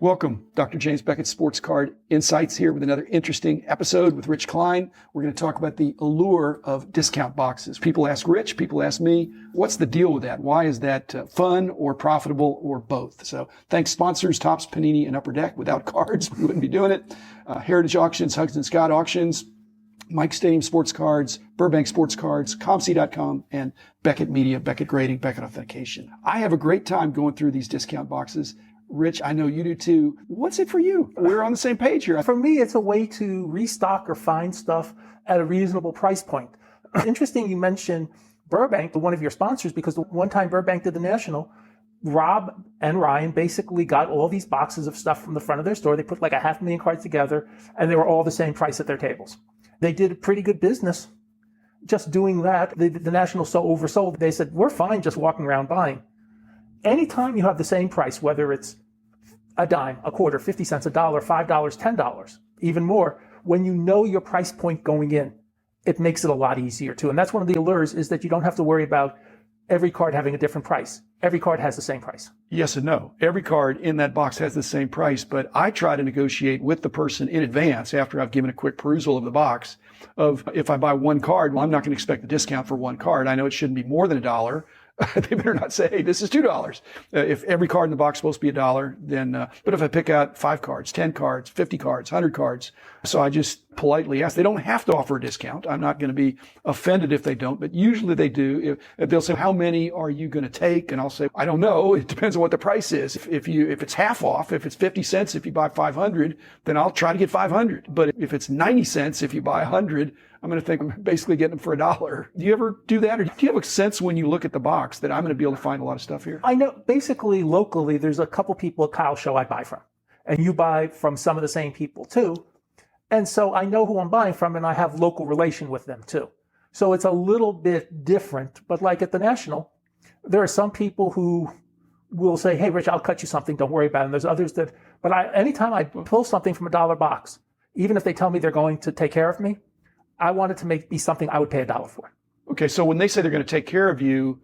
Welcome, Dr. James Beckett Sports Card Insights here with another interesting episode with Rich Klein. We're going to talk about the allure of discount boxes. People ask Rich, people ask me, what's the deal with that? Why is that fun or profitable or both? So thanks sponsors, Topps, Panini, and Upper Deck. Without cards, we wouldn't be doing it. Heritage Auctions, Huggins & Scott Auctions, Mike Stadium Sports Cards, Burbank Sports Cards, ComC.com, and Beckett Media, Beckett Grading, Beckett Authentication. I have a great time going through these discount boxes. Rich, I know you do too. What's it for you? We're on the same page here. For me, it's a way to restock or find stuff at a reasonable price point. Interesting you mentioned Burbank, one of your sponsors, because the one time Burbank did the National, Rob and Ryan basically got all these boxes of stuff from the front of their store. They put like 500,000 cards together, and they were all the same price at their tables. They did a pretty good business just doing that. The National so oversold, they said, we're fine just walking around buying. Anytime you have the same price, whether it's a dime, a quarter, 50 cents, a dollar, $5, $10, even more, when you know your price point going in, it makes it a lot easier too. And that's one of the allures, is that you don't have to worry about every card having a different price. Every card has the same price. Yes and no. Every card in that box has the same price, but I try to negotiate with the person in advance after I've given a quick perusal of the box of, if I buy one card, well, I'm not going to expect a discount for one card. I know it shouldn't be more than $1. They better not say, hey, this is $2. If every card in the box is supposed to be $1, then, but if I pick out 5 cards, 10 cards, 50 cards, 100 cards, so I just politely ask. They don't have to offer a discount. I'm not going to be offended if they don't, but usually they do. If they'll say, how many are you going to take? And I'll say, I don't know. It depends on what the price is. If it's half off, if it's 50 cents, if you buy 500, then I'll try to get 500. But if it's 90 cents, if you buy 100, I'm going to think I'm basically getting them for $1. Do you ever do that? Or do you have a sense when you look at the box that I'm going to be able to find a lot of stuff here? I know basically locally, there's a couple people at Kyle's show I buy from, and you buy from some of the same people too. And so I know who I'm buying from, and I have local relation with them too. So it's a little bit different, but like at the National, there are some people who will say, hey, Rich, I'll cut you something. Don't worry about it. And there's others that, but anytime I pull something from $1 box, even if they tell me they're going to take care of me, I want it to be something I would pay $1 for. Okay, so when they say they're going to take care of you,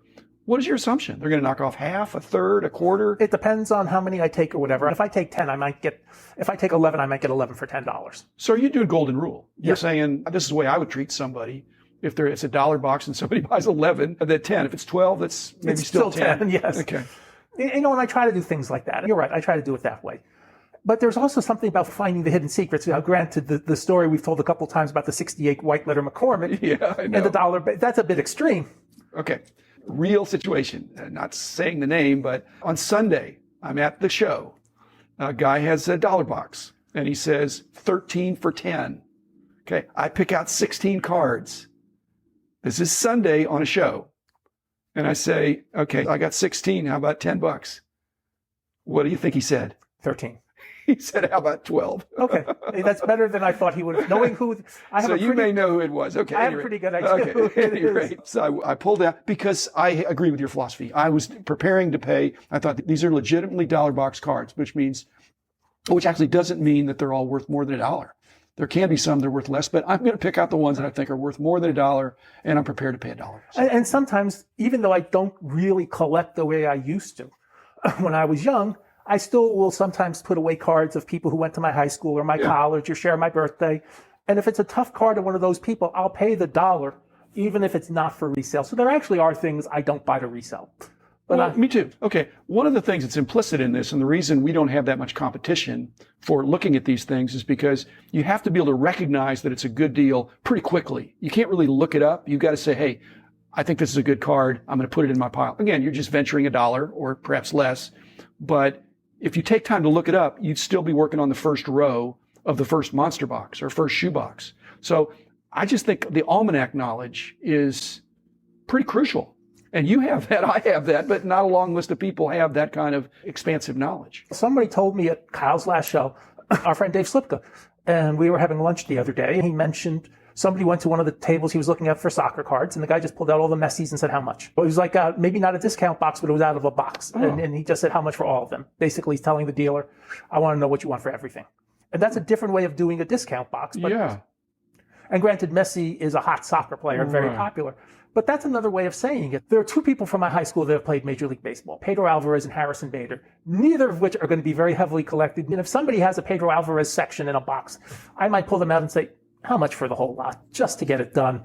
what is your assumption? They're going to knock off half, a third, a quarter? It depends on how many I take or whatever. If I take 10, if I take 11, I might get 11 for $10. So are you doing golden rule? You're Yeah. saying, this is the way I would treat somebody. If it's a $1 box and somebody buys 11, then 10. If it's 12, that's maybe It's still 10, yes. Okay. You know, and I try to do things like that. You're right, I try to do it that way. But there's also something about finding the hidden secrets. Now, granted, the story we've told a couple times about the 68 white letter McCormick Yeah, I know. and the $1, that's a bit extreme. Okay. Real situation. Not saying the name, but on Sunday, I'm at the show. A guy has a $1 box and he says 13 for 10. Okay. I pick out 16 cards. This is Sunday on a show. And I say, okay, I got 16. How about $10? What do you think he said? 13. He said, how about 12? Okay. That's better than I thought he would have. Knowing who, You may know who it was. Okay. I have a pretty good idea who it is. So I pulled out because I agree with your philosophy. I was preparing to pay. I thought these are legitimately $1 box cards, which actually doesn't mean that they're all worth more than $1. There can be some that are worth less, but I'm going to pick out the ones that I think are worth more than $1, and I'm prepared to pay $1. And sometimes, even though I don't really collect the way I used to when I was young, I still will sometimes put away cards of people who went to my high school or my college or share my birthday. And if it's a tough card of one of those people, I'll pay the $1, even if it's not for resale. So there actually are things I don't buy to resell. But me too. Okay. One of the things that's implicit in this, and the reason we don't have that much competition for looking at these things, is because you have to be able to recognize that it's a good deal pretty quickly. You can't really look it up. You've got to say, hey, I think this is a good card. I'm going to put it in my pile. Again, you're just venturing $1 or perhaps less. But if you take time to look it up, you'd still be working on the first row of the first monster box or first shoe box. So I just think the almanac knowledge is pretty crucial. And you have that, I have that, but not a long list of people have that kind of expansive knowledge. Somebody told me at Kyle's last show, our friend Dave Slipka, and we were having lunch the other day, and he mentioned somebody went to one of the tables he was looking at for soccer cards, and the guy just pulled out all the Messis and said, how much? Well, it was like maybe not a discount box, but it was out of a box. Oh. And he just said, how much for all of them? Basically, he's telling the dealer, I want to know what you want for everything. And that's a different way of doing a discount box. But yeah. And granted, Messi is a hot soccer player and very popular. But that's another way of saying it. There are two people from my high school that have played Major League Baseball, Pedro Alvarez and Harrison Bader, neither of which are going to be very heavily collected. And if somebody has a Pedro Alvarez section in a box, I might pull them out and say, how much for the whole lot, just to get it done?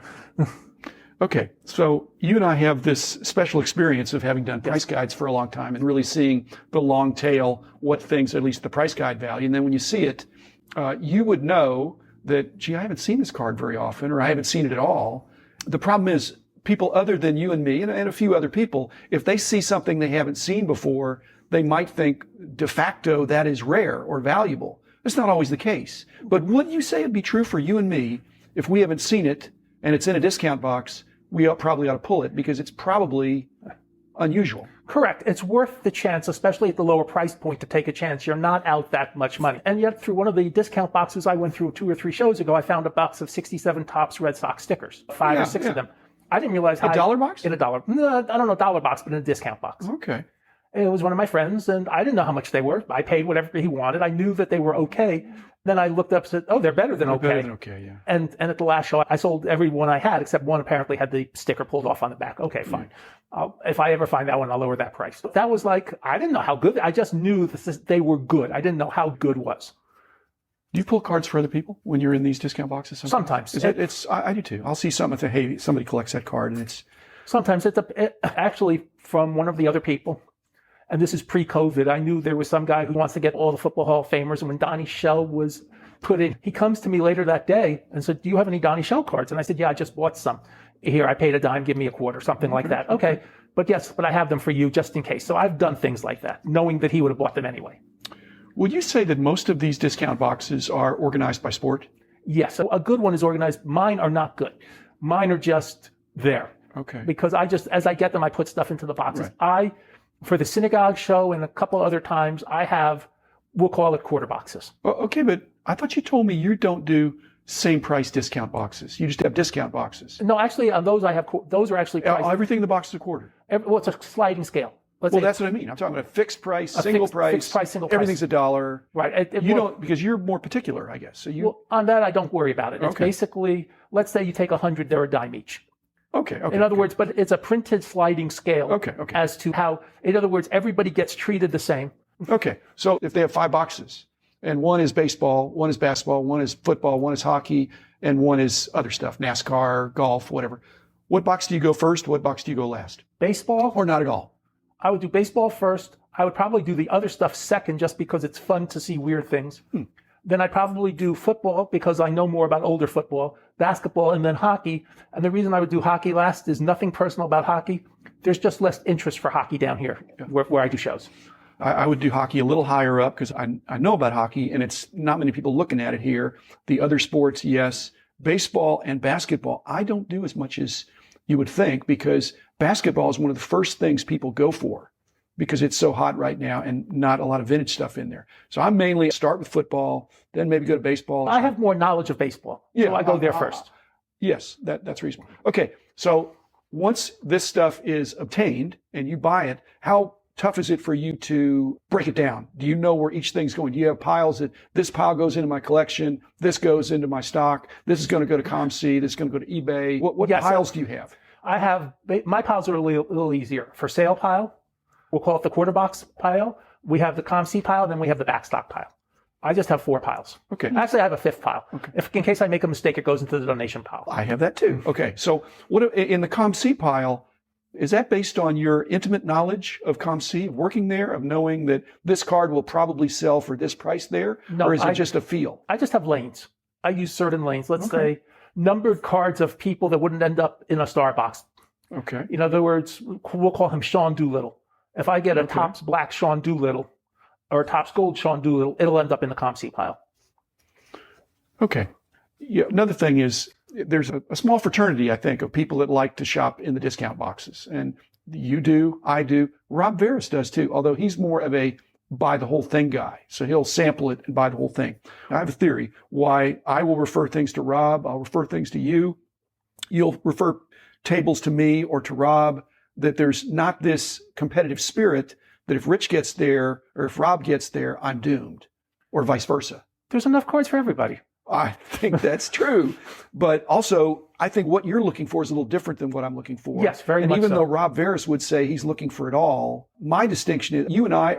Okay, so you and I have this special experience of having done price guides for a long time and really seeing the long tail, what things, at least the price guide value. And then when you see it, you would know that, gee, I haven't seen this card very often, or I haven't seen it at all. The problem is, people other than you and me and a few other people, if they see something they haven't seen before, they might think de facto that is rare or valuable. It's not always the case. But wouldn't you say it'd be true for you and me if we haven't seen it and it's in a discount box, we probably ought to pull it because it's probably unusual? Correct. It's worth the chance, especially at the lower price point, to take a chance. You're not out that much money. And yet, through one of the discount boxes I went through 2 or 3 shows ago, I found a box of 67 Topps Red Sox stickers, 5 or 6 of them. I didn't realize how... A dollar box? In a dollar. No, I don't know, dollar box, but in a discount box. Okay. It was one of my friends, and I didn't know how much they were. I paid whatever he wanted. I knew that they were okay. Then I looked up and said, oh, they're better than okay. Better than okay, yeah. And at the last show, I sold every one I had, except one apparently had the sticker pulled off on the back. Okay, fine. If I ever find that one, I'll lower that price. But that was like, I didn't know how good. I just knew that they were good. I didn't know how good was. Do you pull cards for other people when you're in these discount boxes? Sometimes. I do too. I'll see something and say, hey, somebody collects that card, and it's... Sometimes it's actually from one of the other people. And this is pre-COVID. I knew there was some guy who wants to get all the Football Hall of Famers. And when Donnie Shell was put in, he comes to me later that day and said, do you have any Donnie Shell cards? And I said, yeah, I just bought some. Here, I paid a dime, give me a quarter, something like that. Okay. But yes, but I have them for you just in case. So I've done things like that, knowing that he would have bought them anyway. Would you say that most of these discount boxes are organized by sport? Yes. So a good one is organized. Mine are not good. Mine are just there. Okay. Because as I get them, I put stuff into the boxes. Right. For the synagogue show and a couple other times, I have, we'll call it quarter boxes. Well, okay, but I thought you told me you don't do same price discount boxes. You just have discount boxes. No, actually, on those I have, those are actually priced. Everything in the box is a quarter. Well, it's a sliding scale. That's what I mean. I'm talking about a fixed price, single price. Fixed price, single price. Everything's $1. Right. You don't, because you're more particular, I guess. So well, on that, I don't worry about it. It's basically, let's say you take 100, they're a dime each. Okay. In other words, but it's a printed sliding scale. Okay. As to how, in other words, everybody gets treated the same. Okay. So if they have 5 boxes, and one is baseball, one is basketball, one is football, one is hockey, and one is other stuff, NASCAR, golf, whatever. What box do you go first? What box do you go last? Baseball? Or not at all? I would do baseball first. I would probably do the other stuff second, just because it's fun to see weird things. Then I'd probably do football because I know more about older football, basketball, and then hockey. And the reason I would do hockey last is nothing personal about hockey. There's just less interest for hockey down here where I do shows. I would do hockey a little higher up because I know about hockey, and it's not many people looking at it here. The other sports, yes. Baseball and basketball, I don't do as much as you would think, because basketball is one of the first things people go for because it's so hot right now and not a lot of vintage stuff in there. So I'm mainly start with football, then maybe go to baseball. I have more knowledge of baseball, so I go there first. Yes, that's reasonable. Okay, so once this stuff is obtained and you buy it, how tough is it for you to break it down? Do you know where each thing's going? Do you have piles that this pile goes into my collection, this goes into my stock, this is going to go to ComC, this is going to go to eBay? What piles do you have? I have, my piles are a little easier. For sale pile, we'll call it the quarter box pile. We have the ComC pile, then we have the backstock pile. I just have 4 piles. Okay. Actually, I have a 5th pile. Okay. If in case I make a mistake, it goes into the donation pile. I have that too. Okay. So what in the ComC pile, is that based on your intimate knowledge of ComC, working there, of knowing that this card will probably sell for this price there? No, or is it just a feel? I just have lanes. I use certain lanes. Let's say numbered cards of people that wouldn't end up in a star box. Okay. In other words, we'll call him Sean Doolittle. If I get a Topps Black Sean Doolittle or a Topps Gold Sean Doolittle, it'll end up in the ComC pile. Okay. Yeah. Another thing is, there's a small fraternity, I think, of people that like to shop in the discount boxes. And you do, I do. Rob Veras does too, although he's more of a buy the whole thing guy. So he'll sample it and buy the whole thing. I have a theory why I will refer things to Rob. I'll refer things to you. You'll refer tables to me or to Rob, that there's not this competitive spirit that if Rich gets there or if Rob gets there, I'm doomed, or vice versa. There's enough cards for everybody. I think that's true. But also, I think what you're looking for is a little different than what I'm looking for. Yes, very and much even so. though Rob Veras would say he's looking for it all, my distinction is you and I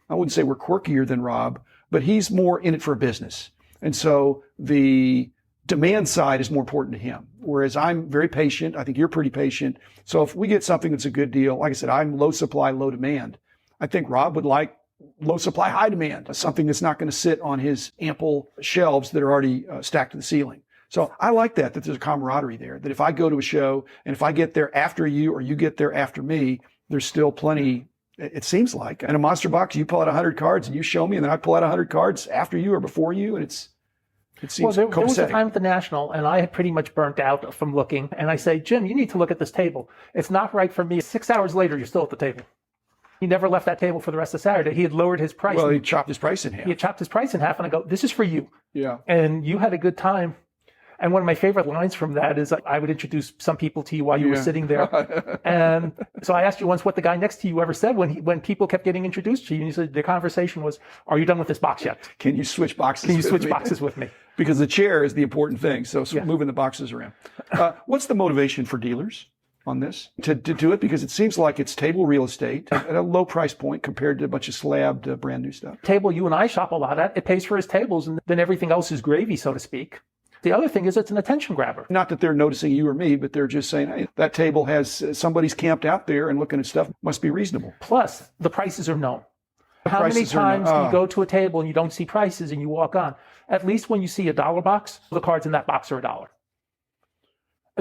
wouldn't say we're quirkier than Rob, but he's more in it for a business. And so the demand side is more important to him. Whereas I'm very patient. I think you're pretty patient. So if we get something that's a good deal, like I said, I'm low supply, low demand. I think Rob would like low supply, high demand, something that's not going to sit on his ample shelves that are already stacked to the ceiling. So I like that there's a camaraderie there, that if I go to a show and if I get there after you or you get there after me, there's still plenty, it seems like. In a monster box, you pull out 100 cards and you show me, and then I pull out 100 cards after you or before you, and it seems Well, there was a copacetic. time at the National, and I had pretty much burnt out from looking, and I say, Jim, you need to look at this table. It's not right for me. 6 hours later, you're still at the table. He never left that table for the rest of Saturday. He had lowered his price. Well, he chopped his price in half. He had chopped his price in half, and I go, this is for you. Yeah. And you had a good time. And one of my favorite lines from that is I would introduce some people to you while you were sitting there. And so I asked you once what the guy next to you ever said when people kept getting introduced to you. And you said the conversation was, are you done with this box yet? Can you switch boxes? Can you with switch me? boxes with me? Because the chair is the important thing. So moving the boxes around. What's the motivation for dealers on this to do it? Because it seems like it's table real estate at a low price point compared to a bunch of slabbed brand new stuff. Table you and I shop a lot at, it pays for his tables, and then everything else is gravy, so to speak. The other thing is it's an attention grabber. Not that they're noticing you or me, but they're just saying, hey, that table has somebody's camped out there and looking at stuff, must be reasonable. Plus, the prices are known. How many prices are known. times do you go to a table and you don't see prices and you walk on? At least when you see a dollar box, the cards in that box are $1.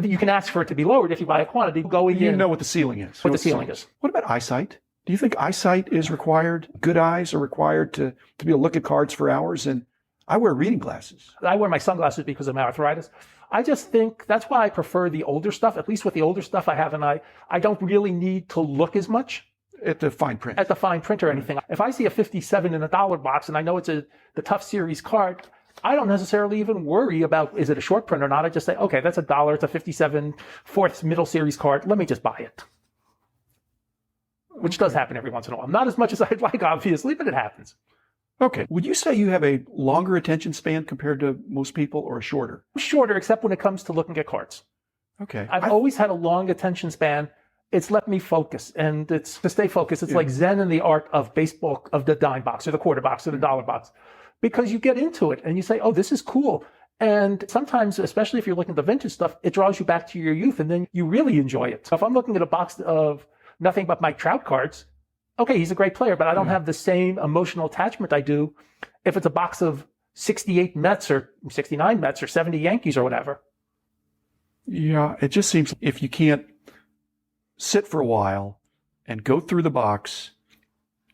You can ask for it to be lowered if you buy a quantity. Going You in, know what the ceiling is. what the ceiling is. What about eyesight? Do you think eyesight is required? Good eyes are required to be able to look at cards for hours? And I wear reading glasses. I wear my sunglasses because of my arthritis. I just think that's why I prefer the older stuff. At least with the older stuff I have, and I don't really need to look as much At the fine print. at the fine print or anything. If I see a 57 in a dollar box and I know it's the Tough Series card, I don't necessarily even worry about is it a short print or not. I just say, okay, that's $1. It's a 57 fourth middle series card. Let me just buy it. Which does happen every once in a while. Not as much as I'd like, obviously, but it happens. Okay. Would you say you have a longer attention span compared to most people or a shorter? Shorter, except when it comes to looking at cards. Okay. I've always had a long attention span. It's let me focus, and it's to stay focused. It's like Zen in the art of baseball, of the dime box or the quarter box or the dollar box, because you get into it and you say, oh, this is cool. And sometimes, especially if you're looking at the vintage stuff, it draws you back to your youth, and then you really enjoy it. So if I'm looking at a box of nothing but Mike Trout cards, okay, he's a great player, but I don't have the same emotional attachment I do if it's a box of 68 Mets or 69 Mets or 70 Yankees or whatever. Yeah, it just seems if you can't sit for a while and go through the box,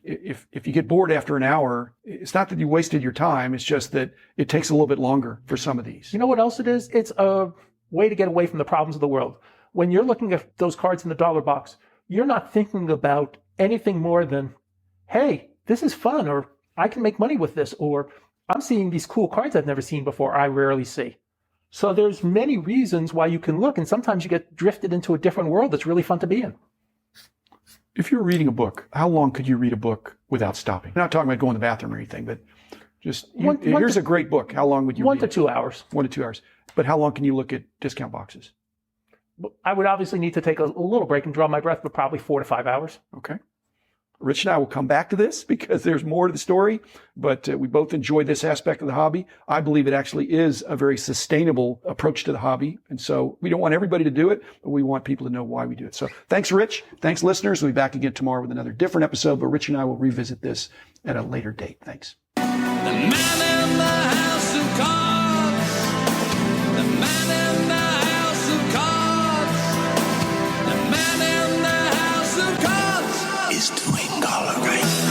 if you get bored after an hour, it's not that you wasted your time. It's just that it takes a little bit longer for some of these. You know what else it is? It's a way to get away from the problems of the world. When you're looking at those cards in the dollar box, you're not thinking about anything more than, hey, this is fun, or I can make money with this, or I'm seeing these cool cards I've never seen before, I rarely see. So there's many reasons why you can look, and sometimes you get drifted into a different world that's really fun to be in. If you're reading a book, how long could you read a book without stopping? I'm not talking about going to the bathroom or anything, but just, here's a great book. How long would you read 1 to it? 2 hours. 1 to 2 hours. But how long can you look at discount boxes? I would obviously need to take a little break and draw my breath, but probably 4 to 5 hours. Okay. Rich and I will come back to this because there's more to the story, but we both enjoy this aspect of the hobby. I believe it actually is a very sustainable approach to the hobby. And so we don't want everybody to do it, but we want people to know why we do it. So thanks, Rich. Thanks, listeners. We'll be back again tomorrow with another different episode, but Rich and I will revisit this at a later date. Thanks. The man in the house of cards. The man in the house of cards. The man in the house of cards is doing all right.